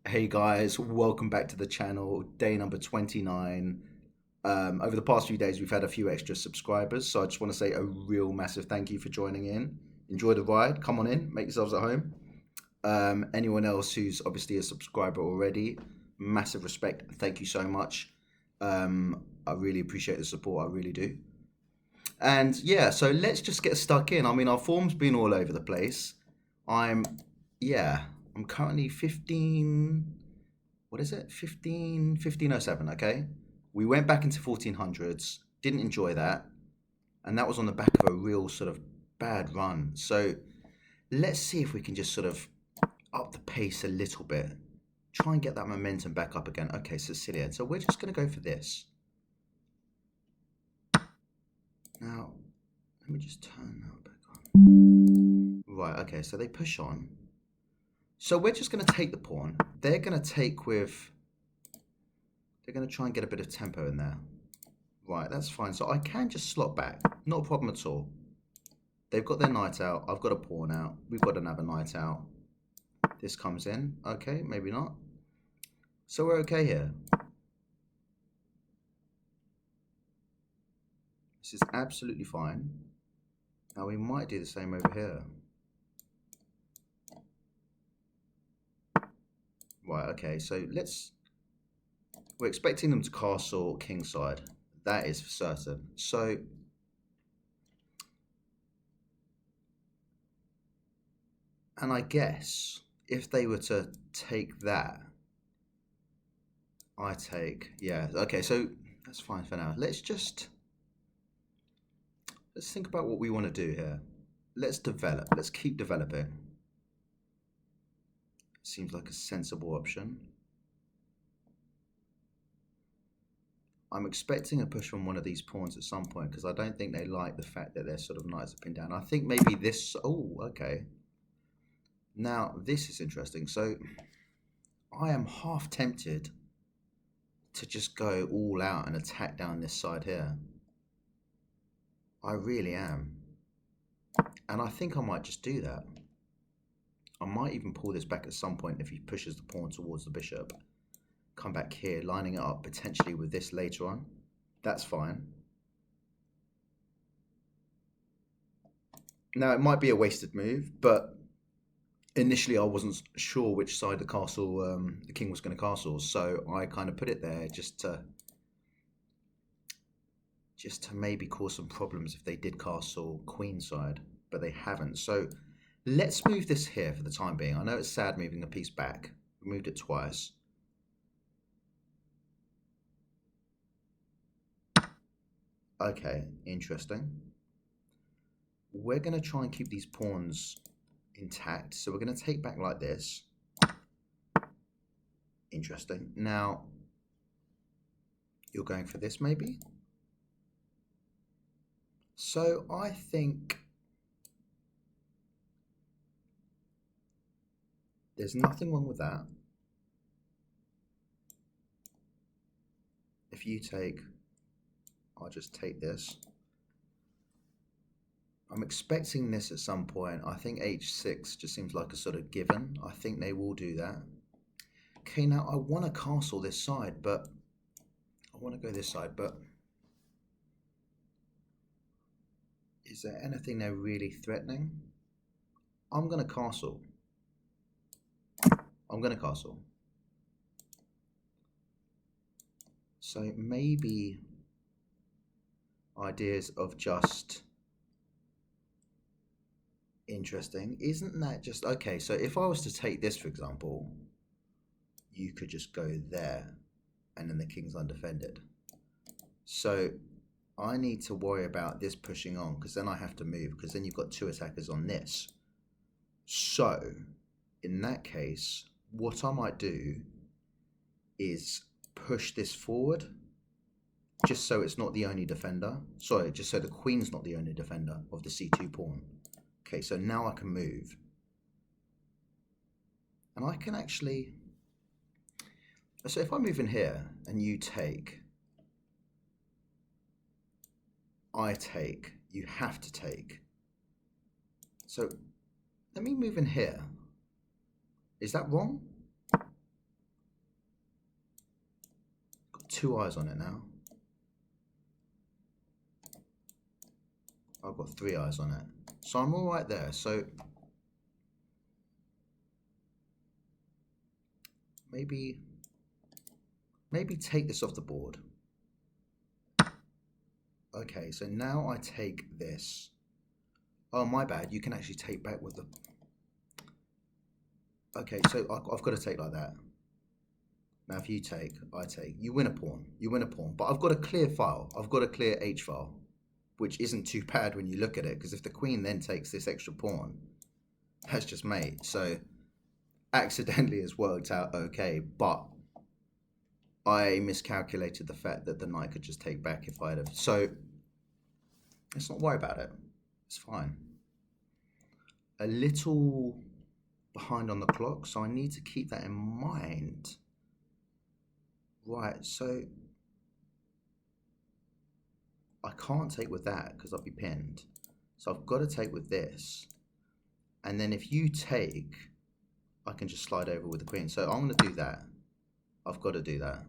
Hey guys, welcome back to the channel. Day number 29. Over the past few days, we've had a few extra subscribers, so I just want to say a real massive thank you for joining in. Enjoy the ride. Come on in, make yourselves at home. Anyone else who's obviously a subscriber already, massive respect. Thank you so much. I really appreciate the support. I really do. And yeah, so let's just get stuck in. I mean, our form's been all over the place. I'm, yeah, I'm currently 15, what is it? 1507, okay? We went back into 1400s, didn't enjoy that. And that was on the back of a real sort of bad run. So let's see if we can just sort of up the pace a little bit. Try and get that momentum back up again. Okay, Sicilian. So we're just going to go for this. Now, let me just turn that back on. Right, okay, so they push on. So we're just going to take the pawn. They're going to take with... They're going to try and get a bit of tempo in there. Right, that's fine. So I can just slot back. Not a problem at all. They've got their knight out. I've got a pawn out. We've got another knight out. This comes in. Okay, maybe not. So we're okay here. This is absolutely fine. Now we might do the same over here. Right, okay, so we're expecting them to castle kingside. That is for certain. So and I guess if they were to take that, I take, yeah, okay, so that's fine for now. Let's think about what we want to do here. Let's develop. Let's keep developing. Seems like a sensible option. I'm expecting a push from one of these pawns at some point because I don't think they like the fact that their sort of knights are pinned down. I think maybe this... Oh, okay. Now, this is interesting. So, I am half tempted to just go all out and attack down this side here. I really am. And I think I might just do that. I might even pull this back at some point if he pushes the pawn towards the bishop. Come back here, lining it up potentially with this later on. That's fine. Now, it might be a wasted move, but initially I wasn't sure which side the castle, the king was going to castle, so I kind of put it there just to maybe cause some problems if they did castle queen side, but they haven't. So let's move this here for the time being. I know it's sad moving a piece back. We moved it twice. Okay, interesting. We're going to try and keep these pawns intact. So we're going to take back like this. Interesting. Now, you're going for this maybe? So I think there's nothing wrong with that. If you take, I'll just take this. I'm expecting this at some point. I think h6 just seems like a sort of given. I think they will do that. Okay, now I want to castle this side, but I want to go this side, but is there anything they're really threatening? I'm going to castle. I'm going to castle. So maybe ideas of just interesting. Isn't that just okay? So if I was to take this, for example, you could just go there and then the king's undefended. So I need to worry about this pushing on because then I have to move because then you've got two attackers on this. So in that case, what I might do is push this forward just so it's not the only defender. Sorry, just so the queen's not the only defender of the c2 pawn. Okay, so now I can move. And I can actually... So if I move in here and you take, I take, you have to take. So let me move in here. Is that wrong? 2 eyes on it now. I've got 3 eyes on it. So I'm all right there. So maybe take this off the board. Okay, so now I take this. Oh, my bad. You can actually take back with the... Okay, so I've got to take like that. Now, if you take, I take. You win a pawn. You win a pawn. But I've got a clear file. I've got a clear H file, which isn't too bad when you look at it, because if the queen then takes this extra pawn, that's just mate. So accidentally it's worked out okay, but I miscalculated the fact that the knight could just take back if I had... So let's not worry about it. It's fine. A little behind on the clock, so I need to keep that in mind. Right, so I can't take with that because I'll be pinned. So I've got to take with this. And then if you take, I can just slide over with the queen. So I'm going to do that. I've got to do that.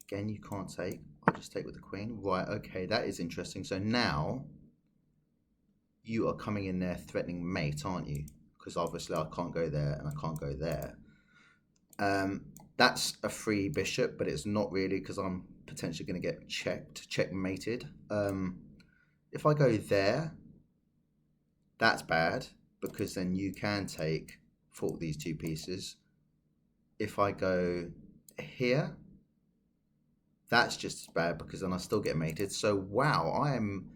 Again, you can't take. I'll just take with the queen. Right, okay, that is interesting. So now you are coming in there threatening mate, aren't you? Because obviously I can't go there and I can't go there. That's a free bishop, but it's not really, because I'm potentially going to get checkmated. If I go there, that's bad, because then you can take for these two pieces. If I go here, that's just as bad, because then I still get mated. So wow, I am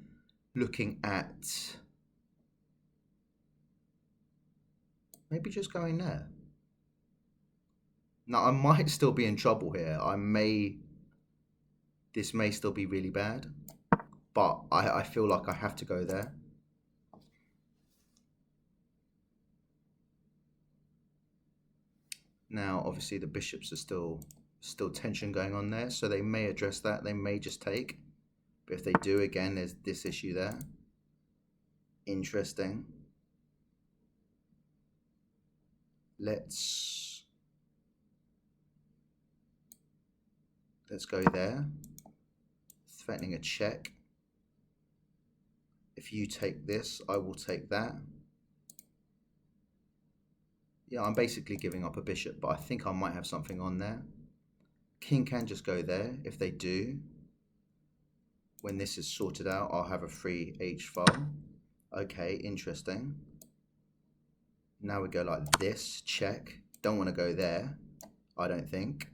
looking at maybe just going there. Now I might still be in trouble here. This may still be really bad, but I feel like I have to go there. Now obviously the bishops are still tension going on there, so they may address that. They may just take, but if they do, again, there's this issue there. Interesting. Let's go there. Threatening a check. If you take this, I will take that. Yeah, I'm basically giving up a bishop, but I think I might have something on there. King can just go there. If they do, when this is sorted out, I'll have a free H file. Okay, interesting. Now we go like this, check. Don't want to go there, I don't think.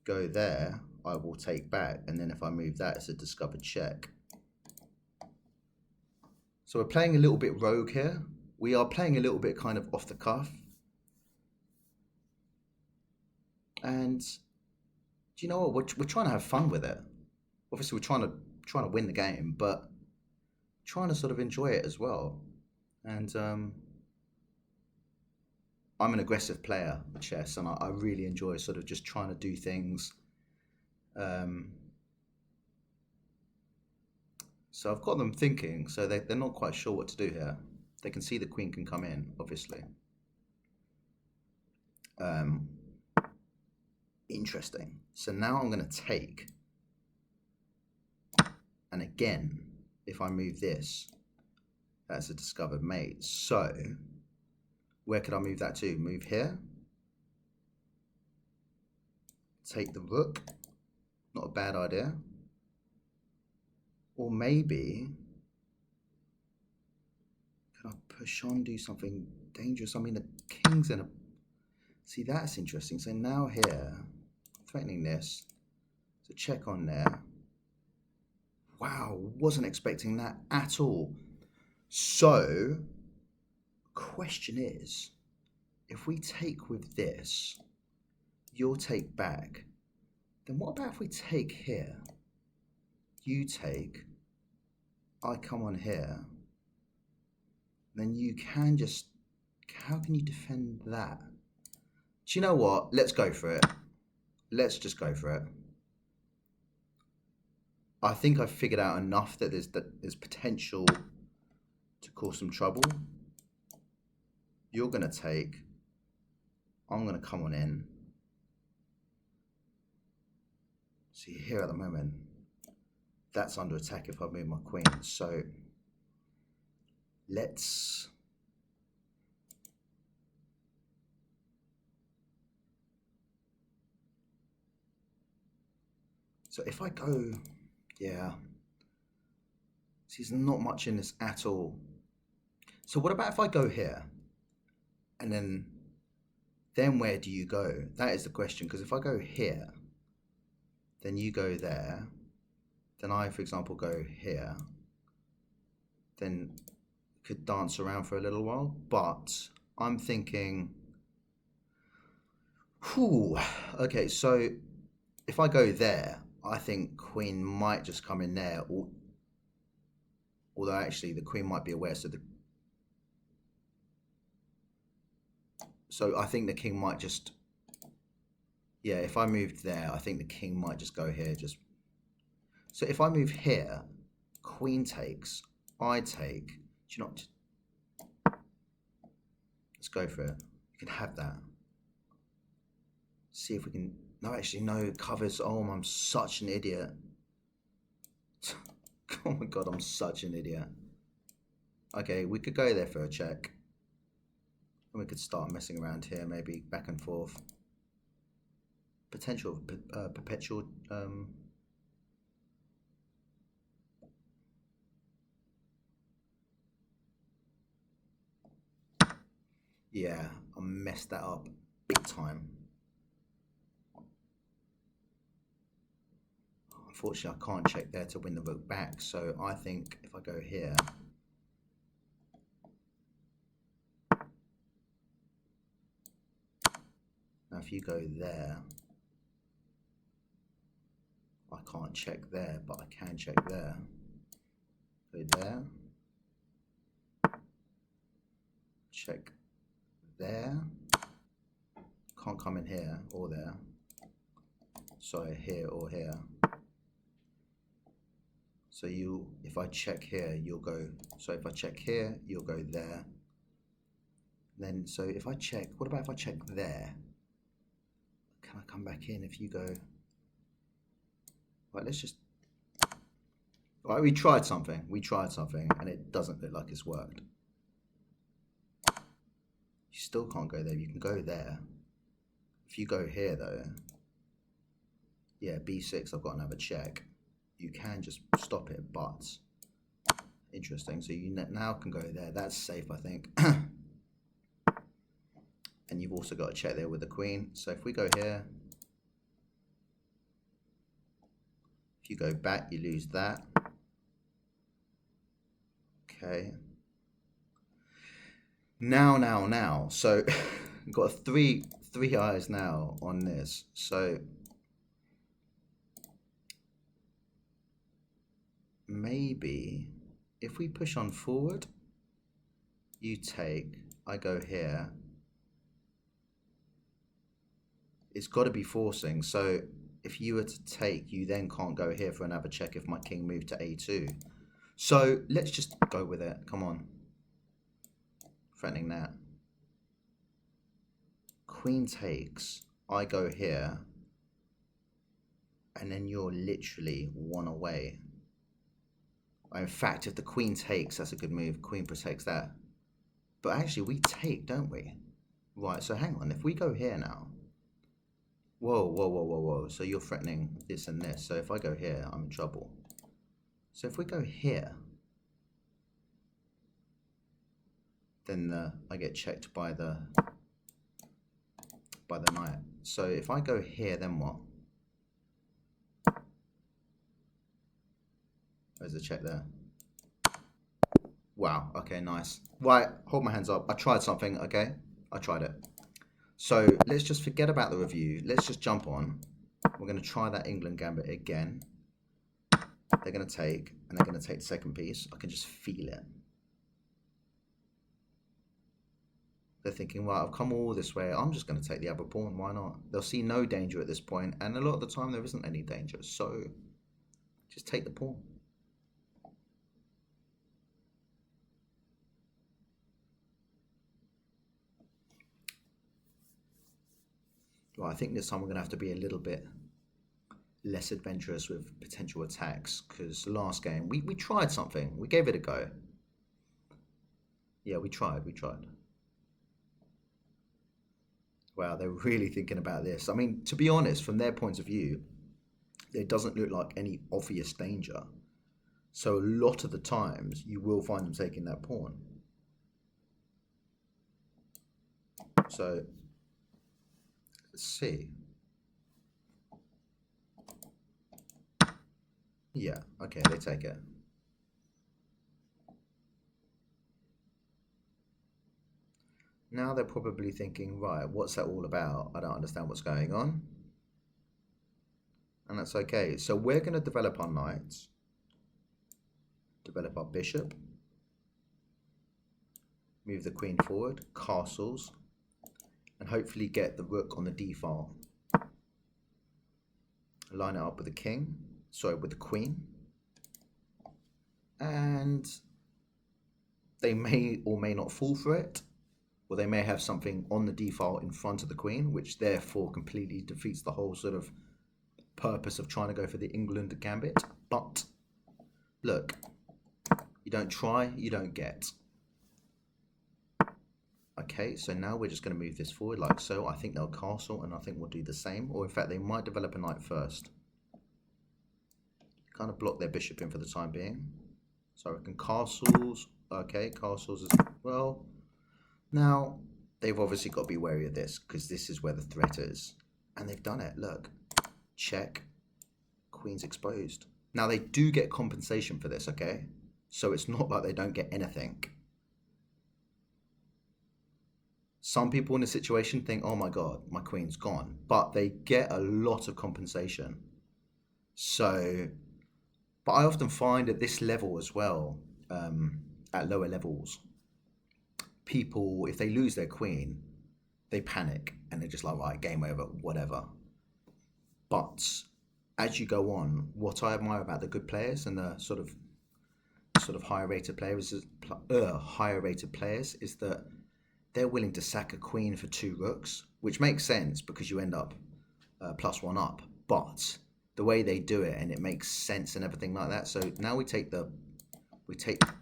Go there, I will take back, and then if I move that, it's a discovered check. So we're playing a little bit rogue here. We are playing a little bit kind of off the cuff. And do you know what? We're trying to have fun with it. Obviously, we're trying to win the game, but trying to sort of enjoy it as well. And I'm an aggressive player at chess, and I really enjoy sort of just trying to do things. So I've got them thinking, so they're not quite sure what to do here. They can see the queen can come in, obviously. Interesting. So now I'm going to take. And again, if I move this, that's a discovered mate. So where could I move that to? Move here. Take the rook. Not a bad idea. Or maybe, can I push on, do something dangerous? I mean, the king's in a... See, that's interesting. So now here, threatening this. So check on there. Wow, wasn't expecting that at all. So, question is, if we take with this, you'll take back, then what about if we take here? You take, I come on here, then you can just, how can you defend that? Do you know what? Let's go for it. Let's just go for it. I think I've figured out enough that there's potential to cause some trouble. You're going to take. I'm going to come on in. See, here at the moment, that's under attack if I move my queen. So let's... So if I go... Yeah. See, there's not much in this at all. So what about if I go here? And then where do you go? That is the question. Because if I go here, then you go there. Then I, for example, go here. Then could dance around for a little while. But I'm thinking... Whew. Okay, so if I go there, I think queen might just come in there. Although actually the queen might be aware. So I think the king might just... Yeah, if I moved there, I think the king might just go here. So if I move here, queen takes, I take. Do you not? Let's go for it. You can have that. See if we can... No, actually, no, it covers. Oh, I'm such an idiot. Oh my God, I'm such an idiot. Okay, we could go there for a check. And we could start messing around here, maybe back and forth. Potential perpetual... Yeah, I messed that up big time. Unfortunately, I can't check there to win the rook back. So I think if I go here... Now if you go there... I can't check there, but I can check there. Go there. Check there. Can't come in here or there. Sorry, here or here. So if I check here, you'll go. So if I check here, you'll go there. Then, so if I check, what about if I check there? Can I come back in if you go? Right, let's just... Right, we tried something, and it doesn't look like it's worked. You still can't go there, you can go there. If you go here though, yeah, b6, I've got another check. You can just stop it, but interesting. So you now can go there, that's safe, I think. And you've also got a check there with the queen. So if we go here, if you go back, you lose that. Okay. Now. So we've got three eyes now on this. So maybe if we push on forward, you take, I go here. It's got to be forcing. So if you were to take, you then can't go here for another check if my king moved to a2. So let's just go with it. Come on. Threatening that. Queen takes. I go here. And then you're literally one away. In fact, if the queen takes, that's a good move. Queen protects that. But actually, we take, don't we? Right, so hang on. If we go here now. Whoa. So you're threatening this and this. So if I go here, I'm in trouble. So if we go here, then I get checked by the knight. So if I go here, then what? There's a check there. Wow, okay, nice. Right, hold my hands up. I tried something, okay? I tried it. So let's just forget about the review. Let's just jump on. We're going to try that England gambit again. They're going to take, and they're going to take the second piece. I can just feel it. They're thinking, well, I've come all this way. I'm just going to take the other pawn. Why not? They'll see no danger at this point, and a lot of the time there isn't any danger. So Just take the pawn. Well, I think this time we're going to have to be a little bit less adventurous with potential attacks, because the last game we tried something. We gave it a go. Yeah, we tried. Wow, they're really thinking about this. I mean, to be honest, from their point of view, there doesn't look like any obvious danger. So a lot of the times you will find them taking that pawn. So let's see. Yeah, okay, they take it. Now they're probably thinking, right, what's that all about? I don't understand what's going on. And that's okay. So we're going to develop our knights, develop our bishop, move the queen forward, castles, and hopefully get the rook on the d file. Line it up with the king, sorry, with the queen. And they may or may not fall for it, or they may have something on the d file in front of the queen, which therefore completely defeats the whole sort of purpose of trying to go for the England gambit. But look, you don't try, you don't get. Okay, so now we're just going to move this forward like so. I think they'll castle, and I think we'll do the same. Or in fact, they might develop a knight first. Kind of block their bishop in for the time being. So I reckon castles. Okay, castles as well. Now, they've obviously got to be wary of this, because this is where the threat is. And they've done it. Look. Check. Queen's exposed. Now, they do get compensation for this, okay? So it's not like they don't get anything. Some people in the situation think, oh my God, my queen's gone. But they get a lot of compensation. So, but I often find at this level as well, at lower levels, people, if they lose their queen, they panic and they're just like, right, game over, whatever. But as you go on, what I admire about the good players and the sort of higher rated players is that they're willing to sack a queen for 2 rooks, which makes sense because you end up +1 up. But the way they do it, and it makes sense and everything like that. So now we take the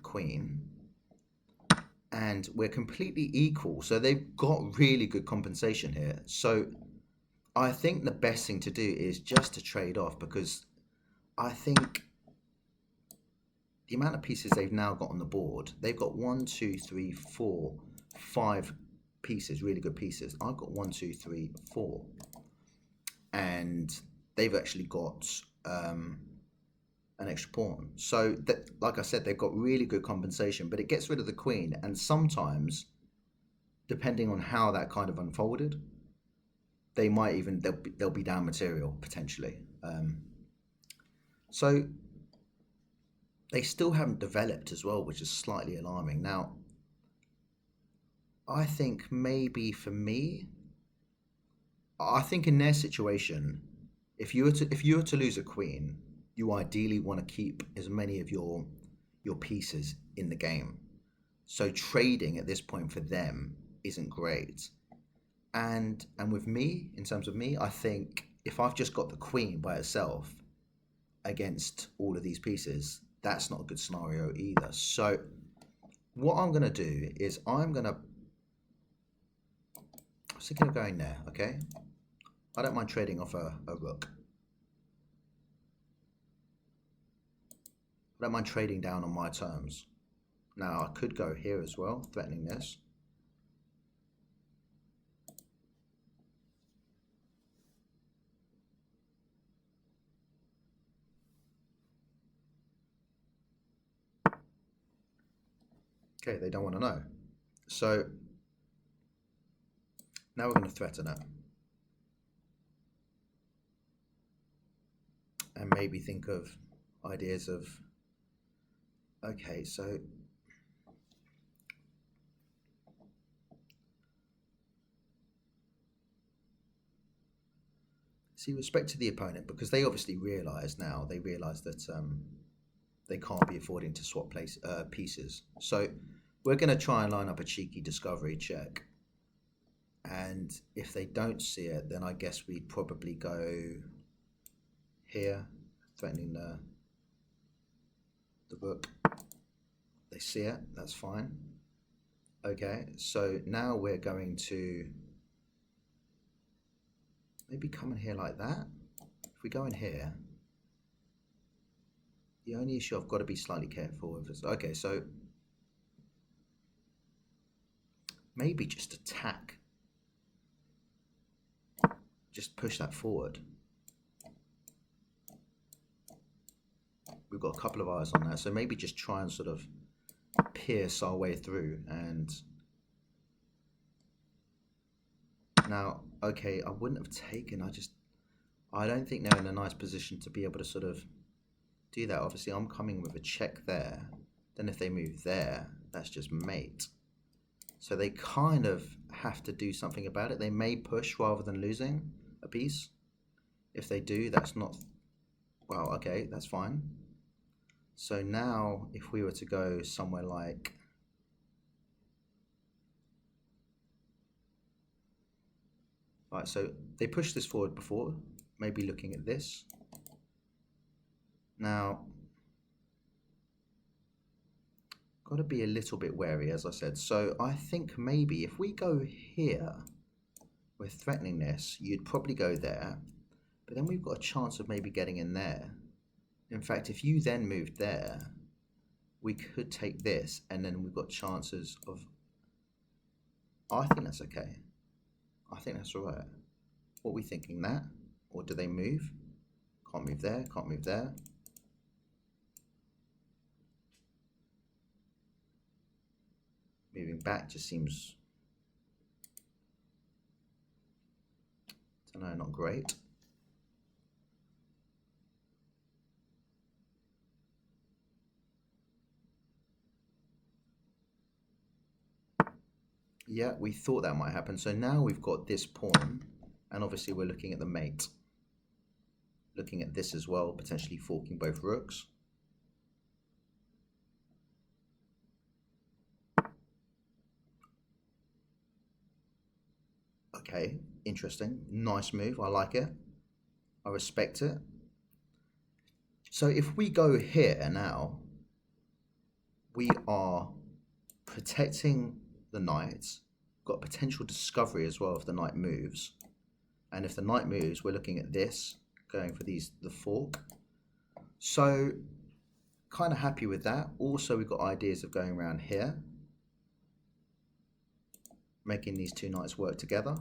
queen, and we're completely equal. So they've got really good compensation here. So I think the best thing to do is just to trade off, because I think the amount of pieces they've now got on the board, they've got 1, 2, 3, 4, 5 pieces, really good pieces. I've got 1, 2, 3, 4. And they've actually got an extra pawn. So, that, like I said, they've got really good compensation, but it gets rid of the queen. And sometimes, depending on how that kind of unfolded, they might even, they'll be down material, potentially. So, they still haven't developed as well, which is slightly alarming. Now, I think maybe for me, I think in their situation, if you were to lose a queen, you ideally want to keep as many of your pieces in the game. So trading at this point for them isn't great. And with me, in terms of me, I think if I've just got the queen by itself against all of these pieces, that's not a good scenario either. So what I'm going to do is I'm thinking of going there, okay? I don't mind trading off a rook. I don't mind trading down on my terms. Now, I could go here as well, threatening this. Okay, they don't want to know. So now we're going to threaten it. And maybe think of ideas of, okay, so See, respect to the opponent, because they obviously realise now, they realise that they can't be affording to swap pieces. So we're going to try and line up a cheeky discovery check. And if they don't see it, then I guess we'd probably go here, threatening the rook. They see it, that's fine. Okay, so now we're going to maybe come in here like that. If we go in here, the only issue I've got to be slightly careful with is, okay, so maybe just attack. Just push that forward. We've got a couple of eyes on that, so maybe just try and sort of pierce our way through. And now, okay, I wouldn't have taken, I don't think they're in a nice position to be able to sort of do that. Obviously, I'm coming with a check there. Then if they move there, that's just mate. So they kind of have to do something about it. They may push rather than losing a piece. If they do, that's not, well, okay, that's fine. So now if we were to go somewhere like, right, so they pushed this forward before, maybe looking at this. Now, got to be a little bit wary, as I said. So I think maybe if we go here, we're threatening this, you'd probably go there, but then we've got a chance of maybe getting in there. In fact, if you then moved there, we could take this, and then we've got chances of, I think that's okay. I think that's all right. What are we thinking, that? Or do they move? Can't move there, can't move there. Moving back just seems, I don't know, not great. Yeah, we thought that might happen. So now we've got this pawn, and obviously we're looking at the mate. Looking at this as well, potentially forking both rooks. Okay, interesting. Nice move. I like it. I respect it. So if we go here now, we are protecting the knight. Got potential discovery as well if the knight moves. And if the knight moves, we're looking at this, going for the fork. So kind of happy with that. Also, we've got ideas of going around here, making these two knights work together.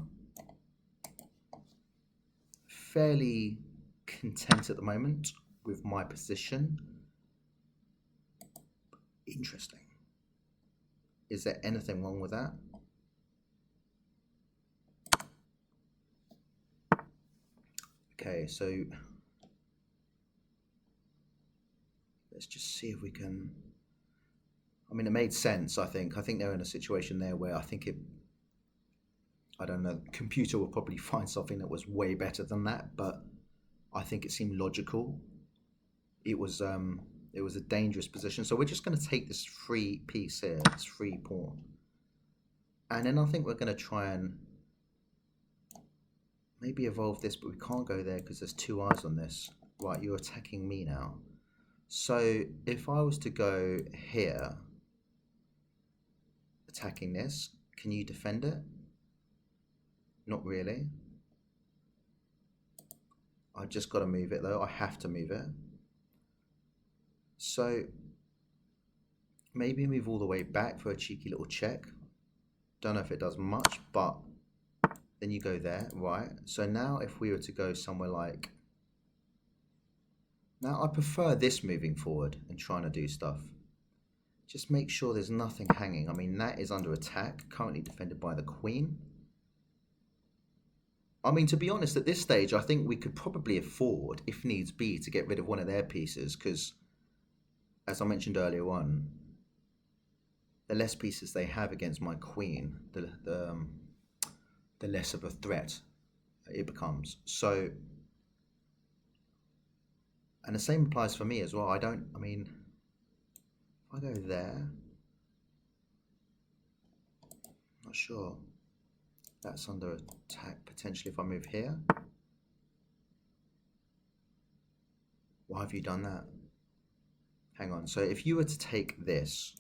Fairly content at the moment with my position. Interesting. Is there anything wrong with that? Okay, so let's just see if we can, I mean, it made sense, I think. I think they're in a situation there where I think it, I don't know, the computer will probably find something that was way better than that, but I think it seemed logical. It was a dangerous position. So we're just going to take this free piece here, this free pawn. And then I think we're going to try and maybe evolve this, but we can't go there because there's two eyes on this. Right, you're attacking me now. So if I was to go here, attacking this, can you defend it? Not really. I just got to move it though. I have to move it. So maybe move all the way back for a cheeky little check. Don't know if it does much, but then you go there, right? So now if we were to go somewhere like, now I prefer this moving forward and trying to do stuff. Just make sure there's nothing hanging. I mean, that is under attack, currently defended by the queen. I mean, to be honest, at this stage, I think we could probably afford, if needs be, to get rid of one of their pieces, because, as I mentioned earlier on, the less pieces they have against my queen, the less of a threat it becomes. So And the same applies for me as well. I mean, if I go there, not sure. That's under attack potentially if I move here. Why have you done that? Hang on. So if you were to take this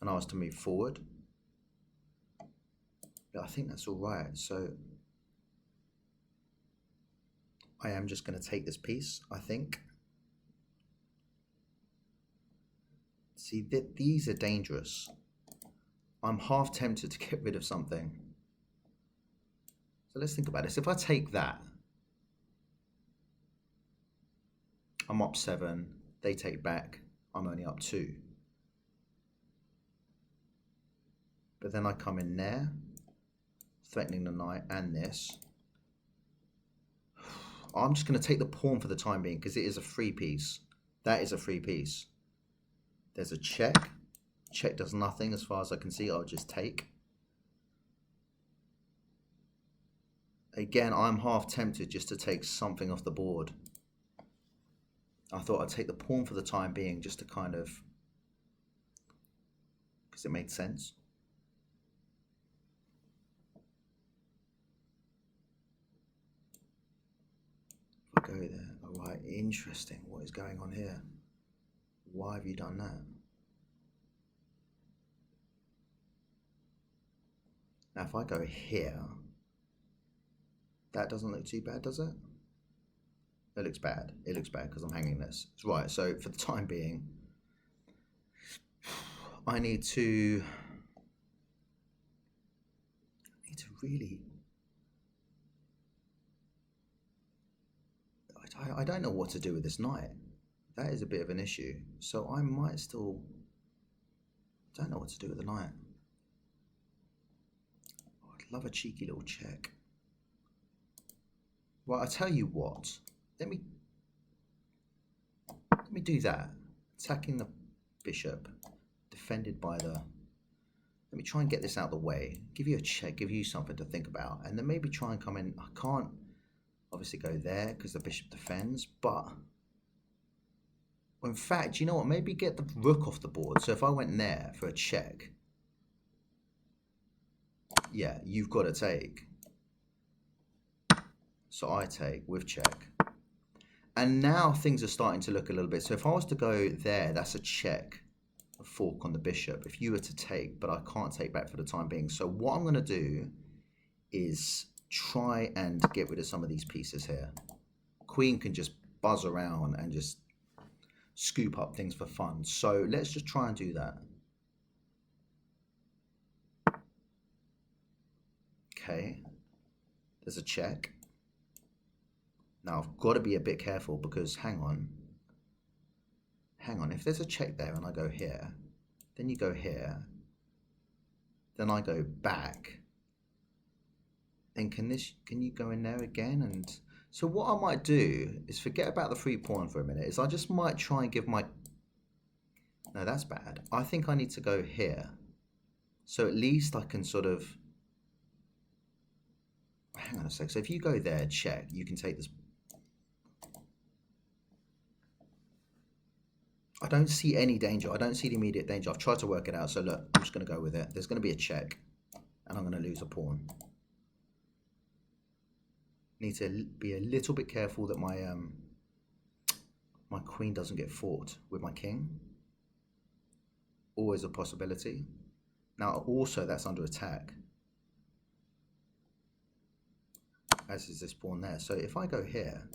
and I was to move forward, I think that's all right. So I am just going to take this piece, I think. See, these are dangerous. I'm half tempted to get rid of something. So let's think about this. If I take that, I'm up 7. They take back. I'm only up 2. But then I come in there, threatening the knight and this. I'm just going to take the pawn for the time being because it is a free piece. That is a free piece. There's a check. Check does nothing as far as I can see. I'll just take. Again, I'm half tempted just to take something off the board. I thought I'd take the pawn for the time being just to kind of, because it made sense. If I go there, all right, interesting. What is going on here? Why have you done that? Now, if I go here, that doesn't look too bad, does it? It looks bad. It looks bad because I'm hanging this. Right, so for the time being, I need to really... I don't know what to do with this knight. That is a bit of an issue. So I might still... don't know what to do with the knight. I'd love a cheeky little check. Well, I tell you what. Let me do that. Attacking the bishop, defended by the... Let me try and get this out of the way. Give you a check, give you something to think about, and then maybe try and come in. I can't obviously go there because the bishop defends, but in fact, you know what? Maybe get the rook off the board. So if I went there for a check, yeah, you've got to take. So I take with check. And now things are starting to look a little bit. So if I was to go there, that's a check, a fork on the bishop. If you were to take, but I can't take back for the time being. So what I'm going to do is try and get rid of some of these pieces here. Queen can just buzz around and just scoop up things for fun. So let's just try and do that. Okay, there's a check. Now I've got to be a bit careful because hang on, if there's a check there and I go here, then you go here, then I go back, then can you go in there again? And so what I might do is forget about the free pawn for a minute, is I just might try and give my... No, that's bad. I think I need to go here. So at least I can sort of... Hang on a sec. So if you go there, check, you can take this... I don't see any danger. I don't see the immediate danger. I've tried to work it out. So look, I'm just going to go with it. There's going to be a check and I'm going to lose a pawn. Need to be a little bit careful that my my queen doesn't get fought with my king. Always a possibility. Now also that's under attack, as is this pawn there. So if I go here,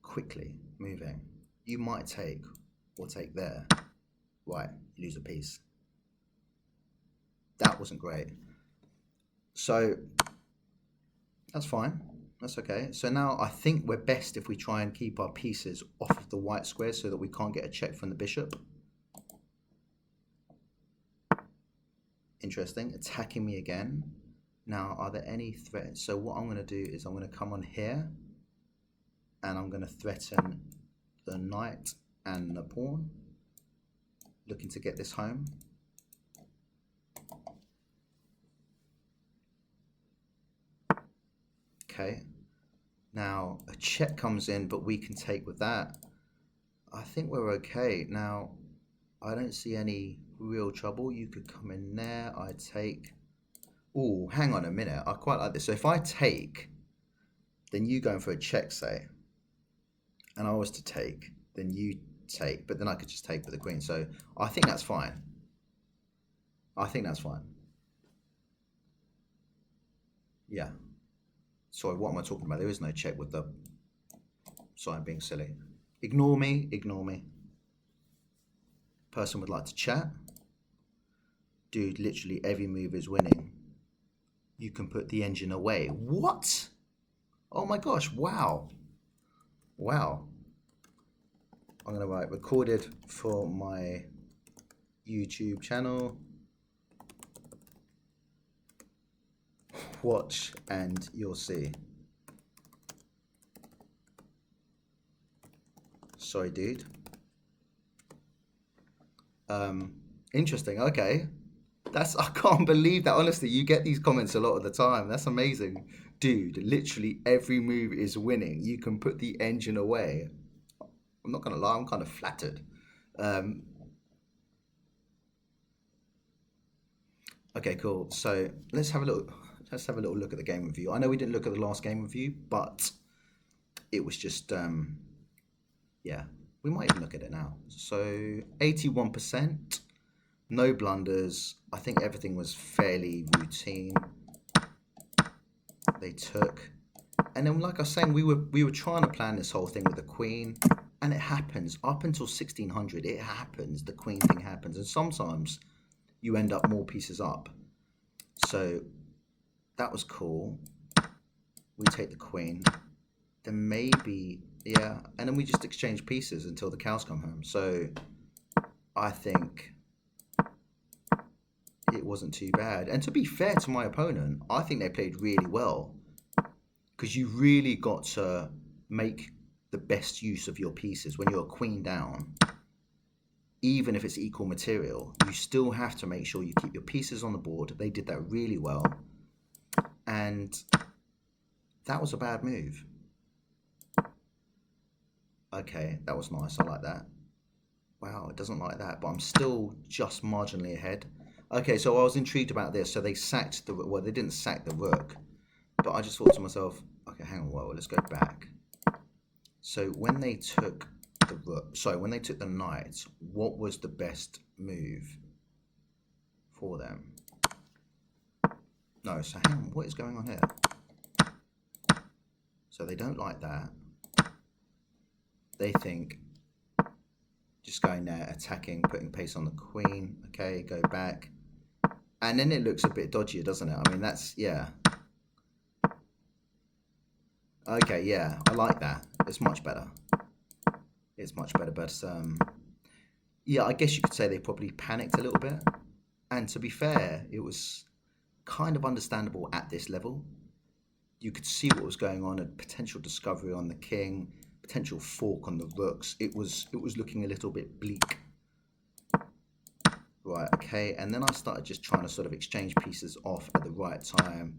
quickly moving, you might take or take there. Right, you lose a piece. That wasn't great. So that's fine. That's okay. So now I think we're best if we try and keep our pieces off of the white square so that we can't get a check from the bishop. Interesting. Attacking me again. Now, are there any threats? So what I'm going to do is I'm going to come on here and I'm going to threaten the knight and the pawn, looking to get this home. Okay. Now a check comes in, but we can take with that. I think we're okay. Now, I don't see any real trouble. You could come in there. I take. Oh, hang on a minute. I quite like this. So if I take, then you going for a check, say, and I was to take, then you take, but then I could just take with the queen. So I think that's fine. I think that's fine. Yeah. Sorry, what am I talking about? There is no check with the. Sorry, I'm being silly. Ignore me. Ignore me. Person would like to chat. Dude, literally every move is winning. You can put the engine away. What? Oh my gosh, wow. Wow. I'm going to write recorded for my YouTube channel. Watch and you'll see. Sorry, dude. Interesting. Okay. I can't believe that. Honestly, you get these comments a lot of the time. That's amazing. Dude, literally every move is winning. You can put the engine away. I'm not going to lie, I'm kind of flattered. Okay, cool. So let's have a little look at the game review. I know we didn't look at the last game review, but it was just yeah, we might even look at it now. So 81%, no blunders. I think everything was fairly routine. They took, and then like I was saying, we were trying to plan this whole thing with the queen, and it happens up until 1600. It happens. The queen thing happens, and sometimes you end up more pieces up. So that was cool. We take the queen, then maybe, yeah, and then we just exchange pieces until the cows come home. So I think it wasn't too bad. And to be fair to my opponent, I think they played really well, because you really got to make the best use of your pieces when you're a queen down. Even if it's equal material, you still have to make sure you keep your pieces on the board. They did that really well. And that was a bad move. Okay, that was nice. I like that. Wow, it doesn't like that, but I'm still just marginally ahead. Okay, so I was intrigued about this. So they sacked the, well, they didn't sack the rook, but I just thought to myself, okay, hang on, well, let's go back. So when they took the rook, sorry, when they took the knight, what was the best move for them? No, so hang on, what is going on here? So they don't like that. They think just going there, attacking, putting pace on the queen. Okay, go back. And then it looks a bit dodgier, doesn't it? I mean, that's, yeah. Okay, yeah, I like that. It's much better. It's much better, but yeah, I guess you could say they probably panicked a little bit. And to be fair, it was kind of understandable at this level. You could see what was going on, a potential discovery on the king, potential fork on the rooks. It was looking a little bit bleak. Right, okay, and then I started just trying to sort of exchange pieces off at the right time.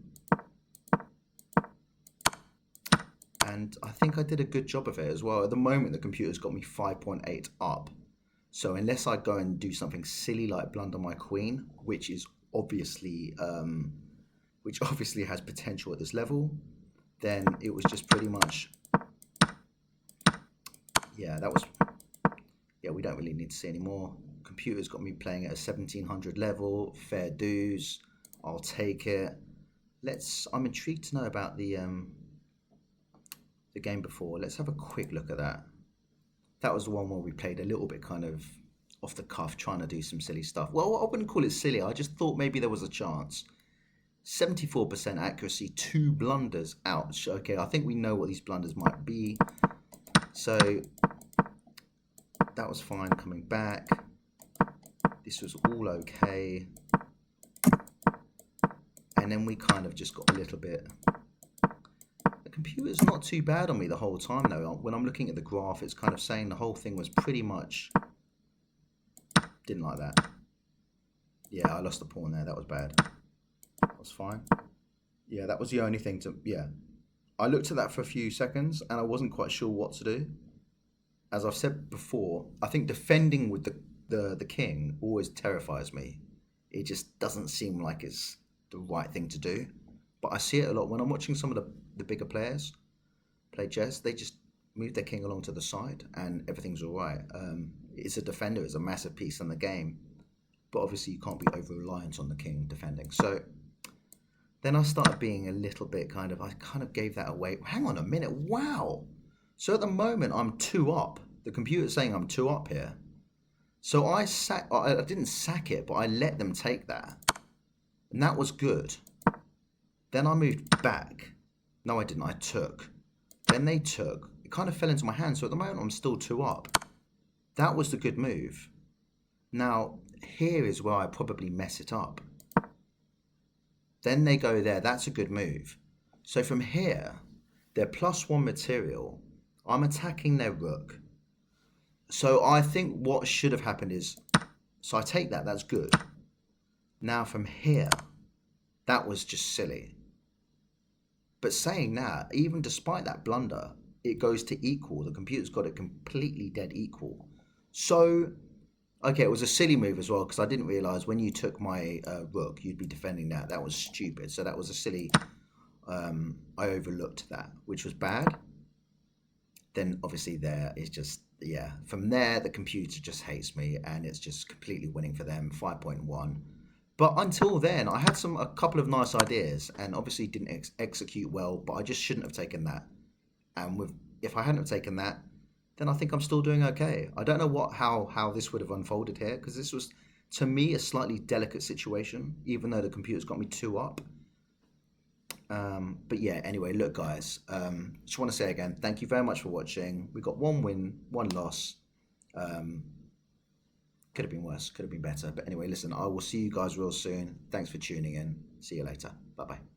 And I think I did a good job of it as well. At the moment, the computer's got me 5.8 up. So unless I go and do something silly like blunder my queen, which obviously has potential at this level, then it was just pretty much, yeah, we don't really need to see any more. Computer's got me playing at a 1700 level, fair dues, I'll take it. I'm intrigued to know about the game before. Let's have a quick look at that. That was the one where we played a little bit kind of off the cuff, trying to do some silly stuff. Well, I wouldn't call it silly. I just thought maybe there was a chance. 74% accuracy, 2 blunders. Ouch. Okay, I think we know what these blunders might be. So that was fine coming back. This was all okay. And then we kind of just got a little bit. The computer's not too bad on me the whole time though. When I'm looking at the graph, it's kind of saying the whole thing was pretty much, didn't like that. Yeah, I lost the pawn there, that was bad. That was fine. Yeah, that was the only thing to, yeah. I looked at that for a few seconds and I wasn't quite sure what to do. as I've said before, I think defending with the king always terrifies me. It just doesn't seem like it's the right thing to do. But I see it a lot when I'm watching some of the bigger players play chess. They just move their king along to the side and everything's all right. It's a defender, it's a massive piece in the game. But obviously you can't be over reliant on the king defending. So then I started being a little bit I kind of gave that away. Hang on a minute, wow. So at the moment I'm two up. The computer's saying I'm two up here. So I didn't sack it, but I let them take that. And that was good. Then I moved back. No, I didn't, I took. Then they took. It kind of fell into my hand, so at the moment I'm still two up. That was the good move. Now, here is where I probably mess it up. Then they go there, that's a good move. So from here, they're +1 material. I'm attacking their rook. So I think what should have happened is, so I take that, that's good. Now from here, that was just silly. But saying that, even despite that blunder, it goes to equal. The computer's got it completely dead equal. So, okay, it was a silly move as well, because I didn't realise when you took my rook, you'd be defending that. That was stupid. So that was a silly, I overlooked that, which was bad. Then obviously there is just, yeah, from there, the computer just hates me and it's just completely winning for them, 5.1. But until then, I had a couple of nice ideas and obviously didn't execute well, but I just shouldn't have taken that. And if I hadn't have taken that, then I think I'm still doing okay. I don't know how this would have unfolded here, because this was, to me, a slightly delicate situation, even though the computer's got me two up. But yeah, anyway, look, guys, just want to say again, thank you very much for watching. We got 1 win, 1 loss. Could have been worse, could have been better. But anyway, listen, I will see you guys real soon. Thanks for tuning in. See you later. Bye-bye.